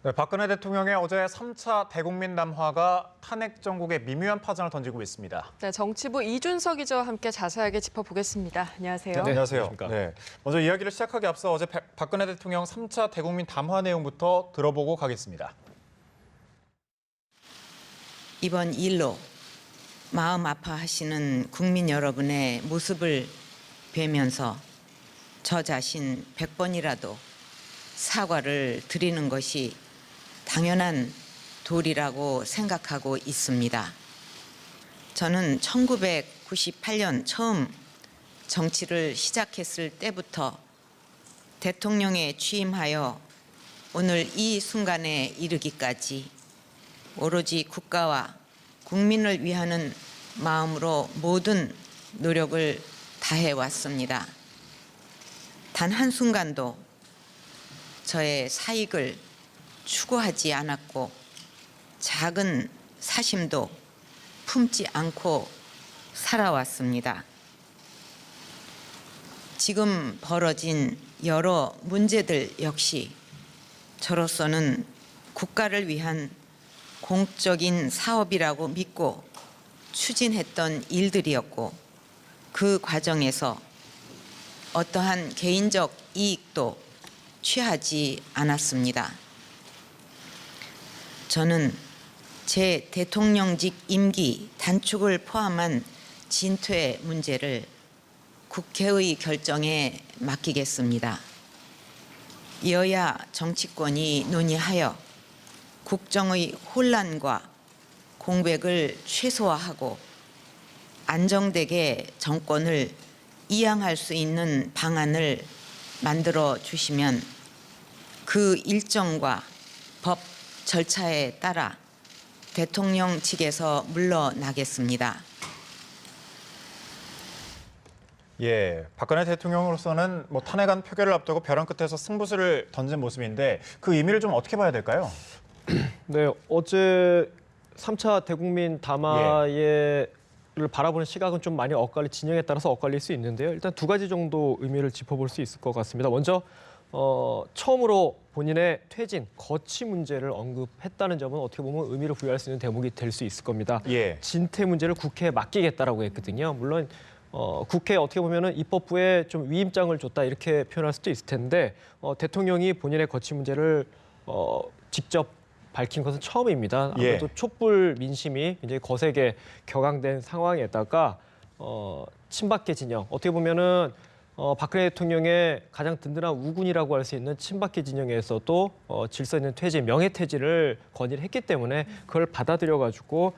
네, 박근혜 대통령의 어제 3차 대국민 담화가 탄핵 정국에 미묘한 파장을 던지고 있습니다. 네, 정치부 이준석 기자와 함께 자세하게 짚어보겠습니다. 안녕하세요. 네, 안녕하세요. 네, 먼저 이야기를 시작하기 앞서 어제 박근혜 대통령 3차 대국민 담화 내용부터 들어보고 가겠습니다. 이번 일로 마음 아파하시는 국민 여러분의 모습을 뵈면서 저 자신 100번이라도 사과를 드리는 것이 당연한 도리라고 생각하고 있습니다. 저는 1998년 처음 정치를 시작했을 때부터 대통령에 취임하여 오늘 이 순간에 이르기까지 오로지 국가와 국민을 위하는 마음으로 모든 노력을 다해왔습니다. 단 한순간도 저의 사익을 추구하지 않았고 작은 사심도 품지 않고 살아왔습니다. 지금 벌어진 여러 문제들 역시 저로서는 국가를 위한 공적인 사업이라고 믿고 추진했던 일들이었고 그 과정에서 어떠한 개인적 이익도 취하지 않았습니다. 저는 제 대통령직 임기 단축을 포함한 진퇴 문제를 국회의 결정에 맡기겠습니다. 여야 정치권이 논의하여 국정의 혼란과 공백을 최소화하고 안정되게 정권을 이양할 수 있는 방안을 만들어 주시면 그 일정과 법 절차에 따라 대통령직에서 물러나겠습니다. 예, 박근혜 대통령으로서는 탄핵안 표결을 앞두고 벼랑 끝에서 승부수를 던진 모습인데 그 의미를 좀 어떻게 봐야 될까요? 네, 어제 3차 대국민 담화를 바라보는 시각은 좀 많이 진영에 따라서 엇갈릴 수 있는데요. 일단 두 가지 정도 의미를 짚어볼 수 있을 것 같습니다. 먼저 처음으로 본인의 퇴진, 거취 문제를 언급했다는 점은 어떻게 보면 의미를 부여할 수 있는 대목이 될 수 있을 겁니다. 예. 진퇴 문제를 국회에 맡기겠다라고 했거든요. 물론 국회에 어떻게 보면은 입법부에 좀 위임장을 줬다 이렇게 표현할 수도 있을 텐데 대통령이 본인의 거취 문제를 직접 밝힌 것은 처음입니다. 아무래도 촛불 민심이 굉장히 거세게 격앙된 상황에다가 친박계 진영, 어떻게 보면은 박근혜 대통령의 가장 든든한 우군이라고 할 수 있는 친박계 진영에서도 질서 있는 퇴진, 명예퇴진을 건의를 했기 때문에 그걸 받아들여가지고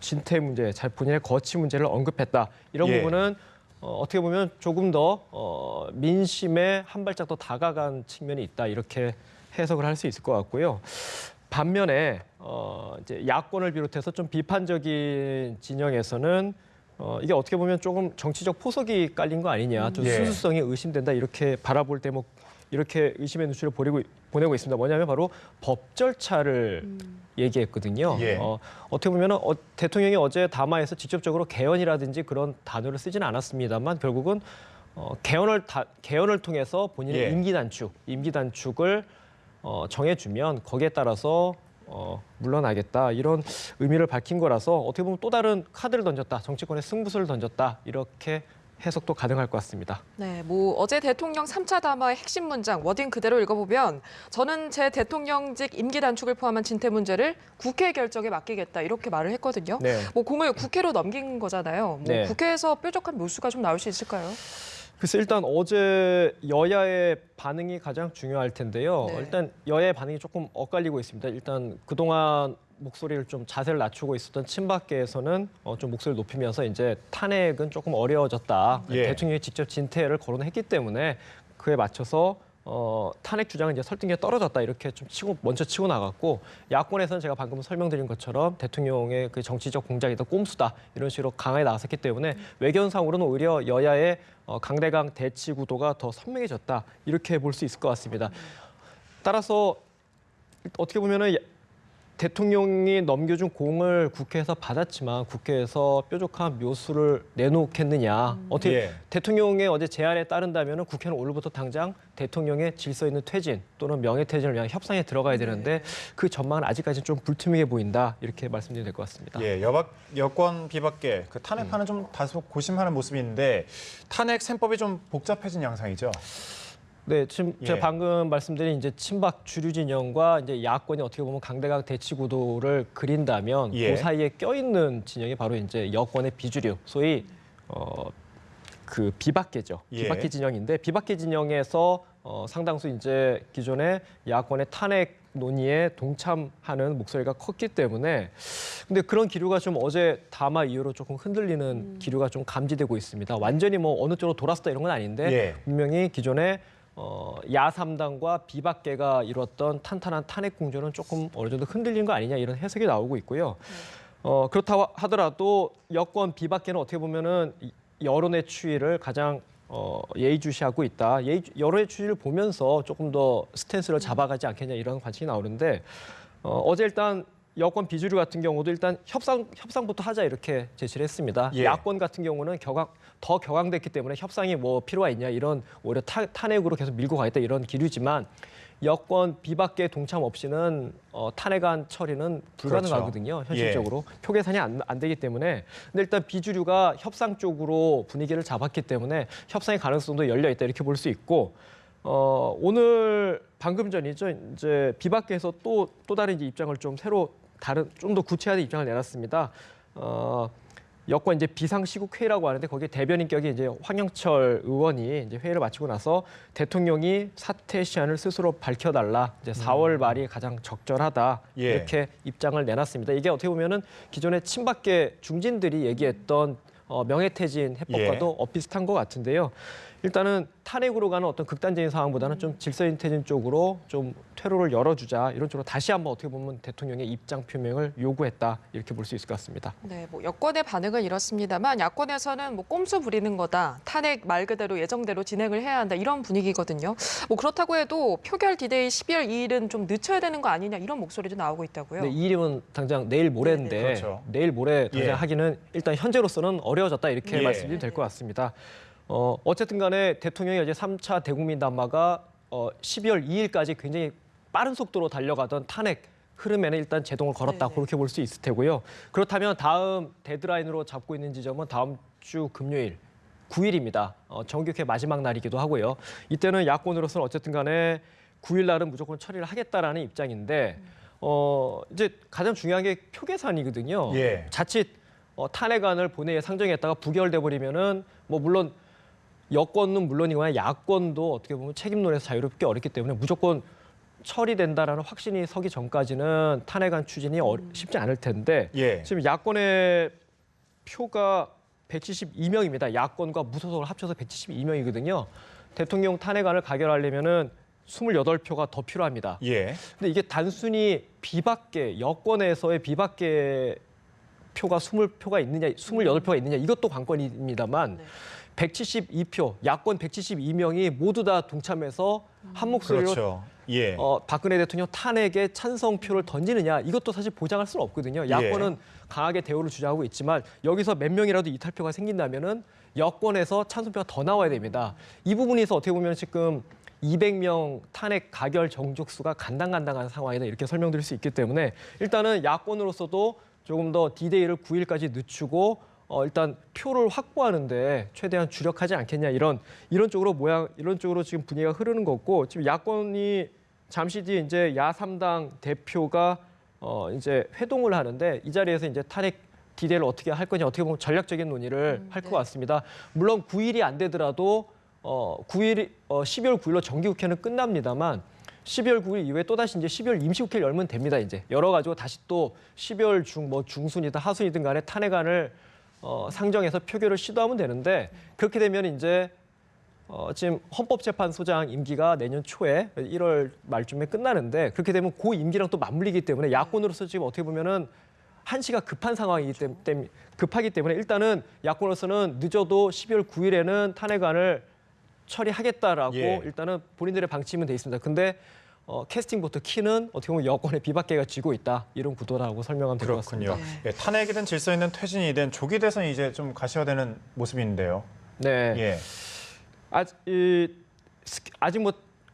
진퇴 문제, 본인의 거취 문제를 언급했다. 이런 부분은 어떻게 보면 조금 더 민심에 한 발짝 더 다가간 측면이 있다. 이렇게 해석을 할 수 있을 것 같고요. 반면에 이제 야권을 비롯해서 좀 비판적인 진영에서는 이게 어떻게 보면 조금 정치적 포석이 깔린 거 아니냐, 좀 순수성이 의심된다 이렇게 바라볼 대목, 이렇게 의심의 눈초리를 보내고 있습니다. 뭐냐면 바로 법 절차를 얘기했거든요. 어떻게 보면 대통령이 어제 담화에서 직접적으로 개헌이라든지 그런 단어를 쓰지는 않았습니다만 결국은 개헌을 통해서 본인의 임기 단축을 정해주면 거기에 따라서 물러나겠다 이런 의미를 밝힌 거라서 어떻게 보면 또 다른 카드를 던졌다, 정치권의 승부수를 던졌다 이렇게 해석도 가능할 것 같습니다. 네, 어제 대통령 3차 담화의 핵심 문장 워딩 그대로 읽어보면 저는 제 대통령직 임기 단축을 포함한 진퇴 문제를 국회 결정에 맡기겠다 이렇게 말을 했거든요. 공을 국회로 넘긴 거잖아요. 국회에서 뾰족한 묘수가 좀 나올 수 있을까요? 글쎄 일단 어제 여야의 반응이 가장 중요할 텐데요. 일단 여야의 반응이 조금 엇갈리고 있습니다. 일단 그동안 목소리를 좀 자세를 낮추고 있었던 친박계에서는 좀 목소리를 높이면서 이제 탄핵은 조금 어려워졌다. 대통령이 직접 진퇴를 거론했기 때문에 그에 맞춰서 탄핵 주장은 이제 설득력이 떨어졌다 이렇게 좀 먼저 치고 나갔고, 야권에서는 제가 방금 설명드린 것처럼 대통령의 그 정치적 공작이다, 꼼수다 이런 식으로 강하게 나섰기 때문에 외견상으로는 오히려 여야의 강대강 대치 구도가 더 선명해졌다 이렇게 볼 수 있을 것 같습니다. 따라서 어떻게 보면은 대통령이 넘겨준 공을 국회에서 받았지만 국회에서 뾰족한 묘수를 내놓겠느냐. 어떻게 예. 대통령의 어제 제안에 따른다면 국회는 오늘부터 당장 대통령의 질서 있는 퇴진 또는 명예퇴진을 위한 협상에 들어가야 되는데 그 전망은 아직까지 좀 불투명해 보인다. 이렇게 말씀드리면 될 것 같습니다. 예, 여권 비박계 그 탄핵판은 좀 다소 고심하는 모습이 있는데 탄핵 셈법이 좀 복잡해진 양상이죠. 네, 지금 제가 예. 방금 말씀드린 이제 친박 주류 진영과 이제 야권이 어떻게 보면 강대강 대치 구도를 그린다면 예. 그 사이에 껴있는 진영이 바로 이제 여권의 비주류, 소위 그 비박계죠. 예. 비박계 진영인데 비박계 진영에서 상당수 이제 기존의 야권의 탄핵 논의에 동참하는 목소리가 컸기 때문에 근데 그런 기류가 좀 어제 담화 이후로 조금 흔들리는 기류가 좀 감지되고 있습니다. 완전히 뭐 어느 쪽으로 돌았다 이런 건 아닌데 예. 분명히 기존의 야3당과 비박계가 이뤘던 탄탄한 탄핵 공조는 조금 어느 정도 흔들린 거 아니냐 이런 해석이 나오고 있고요. 그렇다고 하더라도 여권 비박계는 어떻게 보면은 여론의 추이를 가장 예의주시하고 있다. 여론의 추이를 보면서 조금 더 스탠스를 잡아가지 않겠냐 이런 관측이 나오는데 어제 일단 여권 비주류 같은 경우도 일단 협상부터 하자 이렇게 제시를 했습니다. 예. 야권 같은 경우는 더 격앙됐기 때문에 협상이 뭐 필요가 있냐 이런 오히려 탄핵으로 계속 밀고 가겠다 이런 기류지만 여권 비박계 동참 없이는 탄핵안 처리는 불가능하거든요. 그렇죠. 현실적으로 표 계산이 안 되기 때문에 근데 일단 비주류가 협상 쪽으로 분위기를 잡았기 때문에 협상의 가능성도 열려 있다 이렇게 볼 수 있고 오늘 방금 전이죠. 이제 비박계에서 또 다른 이제 입장을 좀 새로 좀 더 구체화된 입장을 내놨습니다. 여권 이제 비상시국 회의라고 하는데 거기에 대변인격이 이제 황영철 의원이 이제 회의를 마치고 나서 대통령이 사퇴 시한을 스스로 밝혀달라. 이제 4월 말이 가장 적절하다. 예. 이렇게 입장을 내놨습니다. 이게 어떻게 보면은 기존의 친박계 중진들이 얘기했던 명예퇴진 해법과도 비슷한 것 같은데요. 일단은 탄핵으로 가는 어떤 극단적인 상황보다는 좀 질서인 퇴진 쪽으로 좀 퇴로를 열어주자 이런 쪽으로 다시 한번 어떻게 보면 대통령의 입장 표명을 요구했다 이렇게 볼 수 있을 것 같습니다. 네, 뭐 여권의 반응은 이렇습니다만 야권에서는 뭐 꼼수 부리는 거다. 탄핵 말 그대로 예정대로 진행을 해야 한다. 이런 분위기거든요. 뭐 그렇다고 해도 표결 디데이 12월 2일은 좀 늦춰야 되는 거 아니냐 이런 목소리도 나오고 있다고요. 네, 이 일은 당장 내일 모레인데 그렇죠. 내일 모레 당장 예. 하기는 일단 현재로서는 어려워졌다 이렇게 예. 말씀드리면 될 것 같습니다. 어쨌든 간에 대통령이 어제 3차 대국민 담화가 12월 2일까지 굉장히 빠른 속도로 달려가던 탄핵 흐름에는 일단 제동을 걸었다 네네. 그렇게 볼 수 있을 테고요. 그렇다면 다음 데드라인으로 잡고 있는 지점은 다음 주 금요일 9일입니다. 정기국회 마지막 날이기도 하고요. 이때는 야권으로서는 어쨌든 간에 9일 날은 무조건 처리를 하겠다라는 입장인데 이제 가장 중요한 게 표 계산이거든요. 예. 자칫 탄핵안을 본회의에 상정했다가 부결돼 버리면은 뭐 물론 여권은 물론이거나 야권도 어떻게 보면 책임론에서 자유롭기 어렵기 때문에 무조건 처리된다라는 확신이 서기 전까지는 탄핵안 추진이 쉽지 않을 텐데 예. 지금 야권의 표가 172명입니다. 야권과 무소속을 합쳐서 172명이거든요. 대통령 탄핵안을 가결하려면은 28표가 더 필요합니다. 예. 근데 이게 단순히 비박계 여권에서의 비박계 표가 20표가 있느냐, 28표가 있느냐 이것도 관건입니다만 네. 172표, 야권 172명이 모두 다 동참해서 한 목소리로 그렇죠. 예. 박근혜 대통령 탄핵에 찬성표를 던지느냐 이것도 사실 보장할 수는 없거든요. 야권은 강하게 대우를 주장하고 있지만 여기서 몇 명이라도 이탈표가 생긴다면은 여권에서 찬성표가 더 나와야 됩니다. 이 부분에서 어떻게 보면 지금 200명 탄핵 가결 정족수가 간당간당한 상황이다 이렇게 설명드릴 수 있기 때문에 일단은 야권으로서도 조금 더 디데이를 9일까지 늦추고 일단 표를 확보하는데 최대한 주력하지 않겠냐 이런 쪽으로 지금 분위기가 흐르는 거고 지금 야권이 잠시 뒤에 이제 야3당 대표가 이제 회동을 하는데 이 자리에서 이제 탄핵 디데이를 어떻게 할 거냐 어떻게 보면 전략적인 논의를 할 것 같습니다. 물론 9일이 안 되더라도 12월 9일로 정기국회는 끝납니다만 12월 9일 이후에 또다시 이제 12월 임시국회를 열면 됩니다. 이제 열어가지고 다시 또 12월 중순이든 하순이든 간에 탄핵안을 상정해서 표결을 시도하면 되는데 그렇게 되면 이제 지금 헌법재판소장 임기가 내년 초에 1월 말쯤에 끝나는데 그렇게 되면 그 임기랑 또 맞물리기 때문에 야권으로서 지금 어떻게 보면은 한시가 급한 상황이기 때문에 급하기 때문에 일단은 야권으로서는 늦어도 12월 9일에는 탄핵안을 처리하겠다라고 예. 일단은 본인들의 방침은 돼 있습니다. 근데 캐스팅부터 키는 어떻게 보면 여권의 비박계가 쥐고 있다 이런 구도라고 설명하면 될 것 같습니다. 그렇군요. 예, 탄핵이든 질서있는 퇴진이든 조기 대선이 이제 좀 가시화되는 모습인데요. 네. 예. 아직 뭐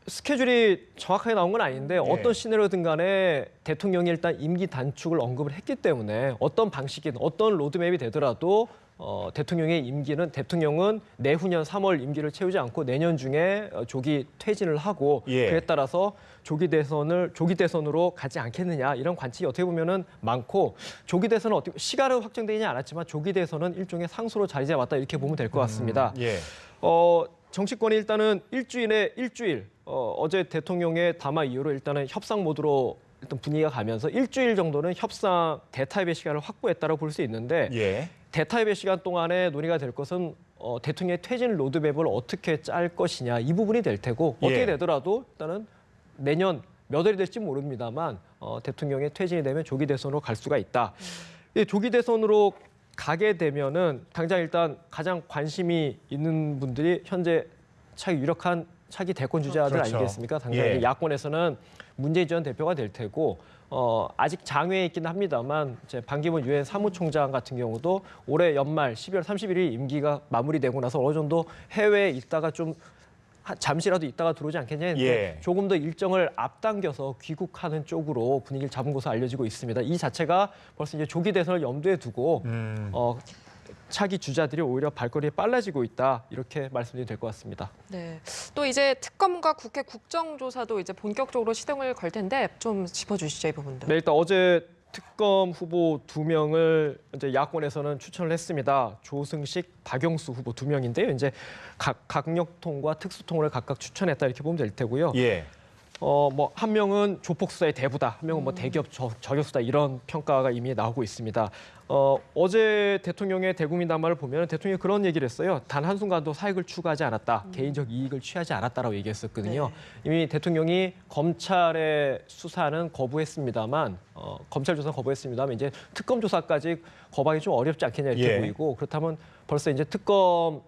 스케줄이 정확하게 나온 건 아닌데 어떤 시나리오든 간에 대통령이 일단 임기 단축을 언급을 했기 때문에 어떤 방식이든 어떤 로드맵이 되더라도 대통령은 내후년 3월 임기를 채우지 않고 내년 중에 조기 퇴진을 하고 그에 따라서 조기 대선으로 가지 않겠느냐 이런 관측이 어떻게 보면은 많고 조기 대선은 어떻게 시간은 확정되지 않았지만 조기 대선은 일종의 상수로 자리 잡았다 이렇게 보면 될 것 같습니다. 정치권이 일단은 일주일 어제 대통령의 담화 이후로 일단은 협상 모드로 일단 분위기가 가면서 일주일 정도는 협상 대타협의 시간을 확보했다고 볼 수 있는데 대타협의 시간 동안에 논의가 될 것은 대통령의 퇴진 로드맵을 어떻게 짤 것이냐 이 부분이 될 테고 어떻게 되더라도 일단은 내년 몇 월이 될지 모릅니다만 대통령의 퇴진이 되면 조기 대선으로 갈 수가 있다. 이 조기 대선으로 가게 되면은 당장 일단 가장 관심이 있는 분들이 현재 유력한 차기 대권 주자들 아니겠습니까? 당장 이제 야권에서는 문재인 전 대표가 될 테고 아직 장외에 있긴 합니다만 이제 반기문 유엔 사무총장 같은 경우도 올해 연말 12월 31일 임기가 마무리되고 나서 어느 정도 해외에 있다가 좀 잠시라도 있다가 들어오지 않겠냐 했는데 조금 더 일정을 앞당겨서 귀국하는 쪽으로 분위기를 잡은 것으로 알려지고 있습니다. 이 자체가 벌써 이제 조기 대선을 염두에 두고 차기 주자들이 오히려 발걸음이 빨라지고 있다 이렇게 말씀드리면 될 것 같습니다. 네. 또 이제 특검과 국회 국정조사도 이제 본격적으로 시동을 걸 텐데 좀 짚어주시죠 이 부분도. 네, 일단 어제 특검 후보 2명을 이제 야권에서는 추천을 했습니다. 조승식, 박영수 후보 2명인데요. 이제 강력통과 특수통을 각각 추천했다 이렇게 보면 될 테고요. 뭐 한 명은 조폭 수사의 대부다, 한 명은 뭐 대기업 저격수다 이런 평가가 이미 나오고 있습니다. 어제 대통령의 대국민 담화를 보면 대통령이 그런 얘기를 했어요. 단 한순간도 사익을 추구하지 않았다, 개인적 이익을 취하지 않았다라고 얘기했었거든요. 이미 대통령이 검찰의 수사는 거부했습니다만, 검찰 조사 거부했습니다만 이제 특검 조사까지 거부하기 좀 어렵지 않겠냐 이렇게 보이고 그렇다면 벌써 이제 특검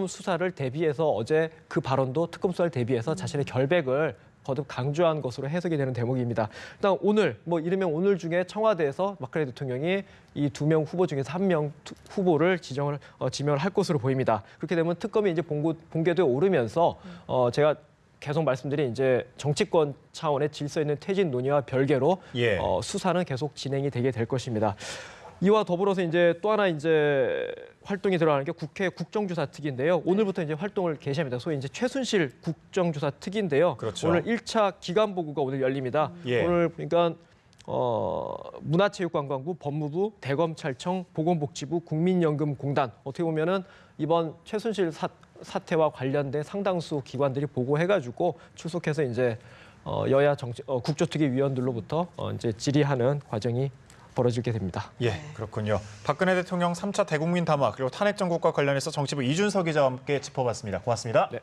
수사를 대비해서 어제 그 발언도 특검 수사를 대비해서 자신의 결백을 거듭 강조한 것으로 해석이 되는 대목입니다. 일단 오늘 이르면 오늘 중에 청와대에서 박근혜 대통령이 이 2명 후보 중에서 1명 후보를 지명을 할 것으로 보입니다. 그렇게 되면 특검이 이제 본궤도에 오르면서 제가 계속 말씀드린 이제 정치권 차원의 질서 있는 퇴진 논의와 별개로 수사는 계속 진행이 되게 될 것입니다. 이와 더불어서 이제 또 하나 이제 활동이 들어가는 게 국회 국정조사 특위인데요. 오늘부터 이제 활동을 개시합니다. 소위 이제 최순실 국정조사 특위인데요. 오늘 1차 기간 보고가 오늘 열립니다. 오늘 그러니까 문화체육관광부, 법무부, 대검찰청, 보건복지부, 국민연금공단 어떻게 보면은 이번 최순실 사태와 관련된 상당수 기관들이 보고해가지고 출석해서 이제 여야 국조특위 위원들로부터 이제 질의하는 과정이 벌어지게 됩니다. 그렇군요. 박근혜 대통령 3차 대국민 담화 그리고 탄핵 정국과 관련해서 정치부 이준석 기자와 함께 짚어봤습니다. 고맙습니다. 네.